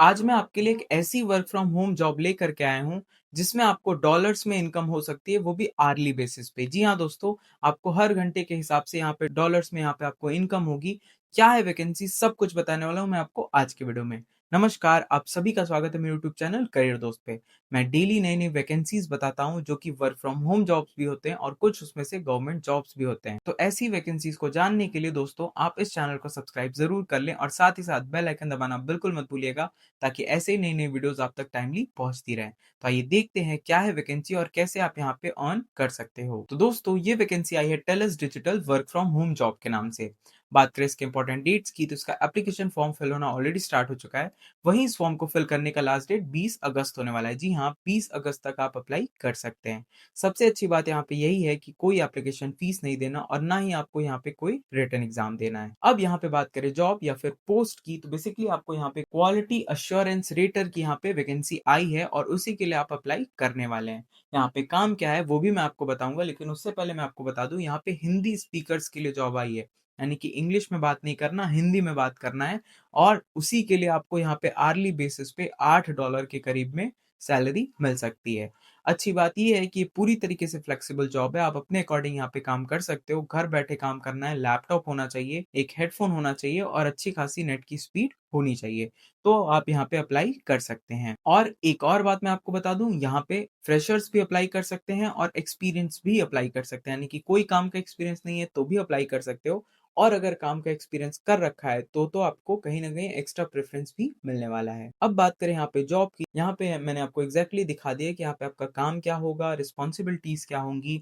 आज मैं आपके लिए एक ऐसी वर्क फ्रॉम होम जॉब लेकर के आया हूँ, जिसमें आपको डॉलर्स में इनकम हो सकती है, वो भी आर्ली बेसिस पे। जी हाँ दोस्तों, आपको हर घंटे के हिसाब से यहाँ पे डॉलर्स में यहाँ पे आपको इनकम होगी। क्या है वैकेंसी, सब कुछ बताने वाला हूँ मैं आपको आज के वीडियो में। नमस्कार, आप सभी का स्वागत है मेरे यूट्यूब चैनल करियर दोस्त पे। मैं डेली नई-नई वैकेंसीज बताता हूँ, जो कि वर्क फ्रॉम होम जॉब्स भी होते हैं और कुछ उसमें से गवर्नमेंट जॉब्स भी होते हैं। तो ऐसी वैकेंसीज को जानने के लिए दोस्तों, आप इस चैनल को सब्सक्राइब ज़रूर कर लें और साथ ही साथ बेल आइकन दबाना बिल्कुल मत भूलिएगा, ताकि ऐसे ही नई-नई वीडियोस आप तक टाइमली पहुंचती रहे। तो आइए देखते हैं क्या है वैकेंसी और कैसे आप यहाँ पे अर्न कर सकते हो। तो दोस्तों, ये वैकेंसी आई है Telus digital work from home job के नाम से। बात करें इसके इंपॉर्टेंट डेट्स की, तो इसका एप्लीकेशन फॉर्म फिल होना ऑलरेडी स्टार्ट हो चुका है। वहीं इस फॉर्म को फिल करने का लास्ट डेट 20 अगस्त होने वाला है। जी हाँ, 20 अगस्त तक आप अप्लाई कर सकते हैं। सबसे अच्छी बात यहाँ पे यही है कि कोई एप्लीकेशन फीस नहीं देना और ना ही आपको यहाँ पे कोई रिटन एग्जाम देना है। अब यहाँ पे बात करें जॉब या फिर पोस्ट की, तो बेसिकली आपको यहाँ पे क्वालिटी अश्योरेंस रेटर की यहाँ पे वैकेंसी आई है और उसी के लिए आप अप्लाई करने वाले हैं। यहाँ पे काम क्या है वो भी मैं आपको बताऊंगा, लेकिन उससे पहले मैं आपको बता दूं, यहाँ पे हिंदी स्पीकर्स के लिए जॉब आई है। यानी कि इंग्लिश में बात नहीं करना, हिंदी में बात करना है। और उसी के लिए आपको यहाँ पे आर्ली बेसिस पे $8 के करीब में सैलरी मिल सकती है। अच्छी बात ये है कि ये पूरी तरीके से फ्लेक्सिबल जॉब है, आप अपने अकॉर्डिंग यहाँ पे काम कर सकते हो। घर बैठे काम करना है, लैपटॉप होना चाहिए, एक हेडफोन होना चाहिए और अच्छी खासी नेट की स्पीड होनी चाहिए। तो आप यहाँ पे अप्लाई कर सकते हैं। और एक और बात मैं आपको बता दूं, यहाँ पे फ्रेशर्स भी अप्लाई कर सकते हैं और एक्सपीरियंस भी अप्लाई कर सकते हैं। यानी कि कोई काम का एक्सपीरियंस नहीं है तो भी अप्लाई कर सकते हो। और अगर काम का एक्सपीरियंस कर रखा है तो आपको कहीं न कहीं एक्स्ट्रा प्रेफ़रेंस भी मिलने वाला है। अब बात करें यहाँ पे जॉब की, यहाँ पे मैंने आपको एग्ज़ैक्टली दिखा दिया कि यहाँ पे आपका काम क्या होगा, रिस्पॉन्सिबिलिटीज़ क्या होंगी,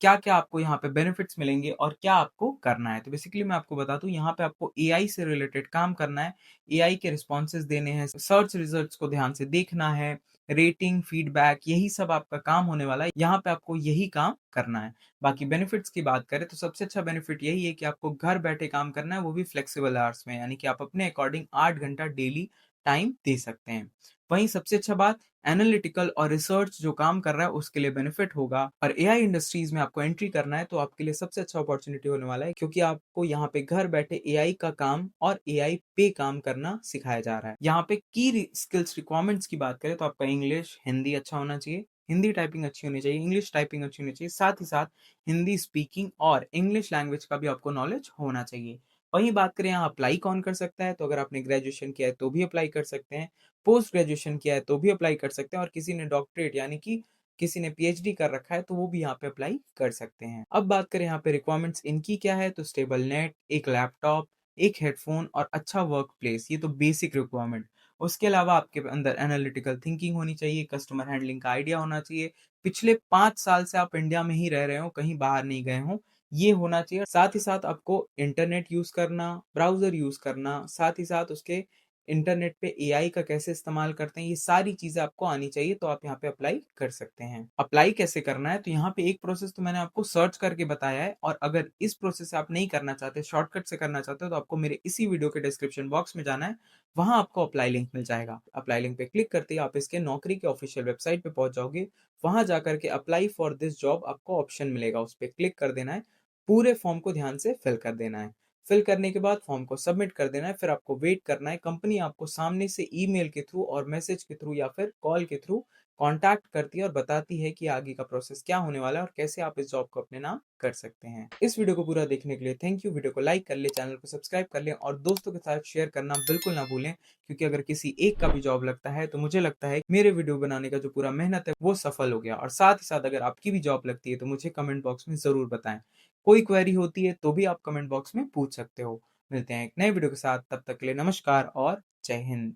क्या-क्या आपको यहाँ पे बेनिफिट्स मिलेंगे और क्या आपको करना है। तो बेसिकली मैं आपको बता दूँ, यहाँ पे आपको एआई से रिलेटेड काम करना है, एआई के रिस्पॉन्सेज़ देने हैं, सर्च रिज़ल्ट्स को ध्यान से देखना है, रेटिंग, फीडबैक, यही सब आपका काम होने वाला है। यहाँ पे आपको यही काम करना है। बाकी बेनिफिट्स की बात करें तो सबसे अच्छा बेनिफिट यही है कि आपको घर बैठे काम करना है, वो भी फ्लेक्सिबल आवर्स में। यानी कि आप अपने अकॉर्डिंग 8 घंटा डेली टाइम दे सकते हैं। वहीं सबसे अच्छा बात, एनालिटिकल और रिसर्च जो काम कर रहा है उसके लिए बेनिफिट होगा। और एआई इंडस्ट्रीज में आपको एंट्री करना है तो आपके लिए सबसे अच्छा अपॉर्चुनिटी होने वाला है, क्योंकि आपको यहाँ पे घर बैठे एआई का काम और एआई पे काम करना सिखाया जा रहा है। यहाँ पे की स्किल्स रिक्वायरमेंट्स की बात करें तो आपका इंग्लिश, हिंदी अच्छा होना चाहिए, हिंदी टाइपिंग अच्छी होनी चाहिए, इंग्लिश टाइपिंग अच्छी होनी चाहिए, साथ ही साथ हिंदी स्पीकिंग और इंग्लिश लैंग्वेज का भी आपको नॉलेज होना चाहिए। वहीं बात करें यहाँ अप्लाई कौन कर सकता है, तो अगर आपने ग्रेजुएशन किया है तो भी अप्लाई कर सकते हैं, पोस्ट ग्रेजुएशन किया है तो भी अप्लाई कर सकते हैं और किसी ने डॉक्टरेट यानी कि किसी ने पीएचडी कर रखा है तो वो भी यहाँ पे अप्लाई कर सकते हैं। अब बात करें यहाँ पे रिक्वायरमेंट्स इनकी क्या है, तो स्टेबल नेट, एक लैपटॉप, एक हेडफोन और अच्छा वर्क प्लेस, ये तो बेसिक रिक्वायरमेंट। उसके अलावा आपके अंदर एनालिटिकल थिंकिंग होनी चाहिए, कस्टमर हैंडलिंग का आइडिया होना चाहिए, पिछले 5 साल से आप इंडिया में ही रह रहे हो, कहीं बाहर नहीं गए हो, ये होना चाहिए। साथ ही साथ आपको इंटरनेट यूज़ करना, ब्राउज़र यूज़ करना, साथ ही साथ उसके इंटरनेट पे एआई का कैसे इस्तेमाल करते हैं, ये सारी चीज़ें आपको आनी चाहिए, तो आप यहाँ पे अप्लाई कर सकते हैं। अप्लाई कैसे करना है, तो यहाँ पे एक प्रोसेस तो मैंने आपको सर्च करके बताया है, और अगर इस प्रोसेस से आप नहीं करना चाहते, शॉर्टकट से करना चाहते हो, तो आपको मेरे इसी वीडियो के डिस्क्रिप्शन बॉक्स में जाना है, वहाँ आपको अप्लाई लिंक मिल जाएगा। अप्लाई लिंक पे क्लिक करते ही आप इसके नौकरी के ऑफिशियल वेबसाइट पे पहुँच जाओगे। वहाँ जाकर के अप्लाई फॉर दिस जॉब आपको ऑप्शन मिलेगा, उस पे क्लिक कर देना है। पूरे फॉर्म को ध्यान से फिल कर देना है। फिल करने के बाद फॉर्म को सबमिट कर देना है, फिर आपको वेट करना है। कंपनी आपको सामने से ईमेल के थ्रू और मैसेज के थ्रू या फिर कॉल के थ्रू कॉन्टैक्ट करती है और बताती है कि आगे का प्रोसेस क्या होने वाला है और कैसे आप इस जॉब को अपने नाम कर सकते हैं। इस वीडियो को पूरा देखने के लिए थैंक यू। वीडियो को लाइक कर ले, चैनल को सब्सक्राइब कर लें और दोस्तों के साथ शेयर करना बिल्कुल ना भूलें, क्योंकि अगर किसी एक का भी जॉब लगता है तो मुझे लगता है मेरे वीडियो बनाने का जो पूरा मेहनत है वो सफल हो गया। और साथ ही साथ अगर आपकी भी जॉब लगती है तो मुझे कमेंट बॉक्स में ज़रूर बताएं। कोई क्वेरी होती है तो भी आप कमेंट बॉक्स में पूछ सकते हो। मिलते हैं एक नए वीडियो के साथ, तब तक के लिए नमस्कार और जय हिंद।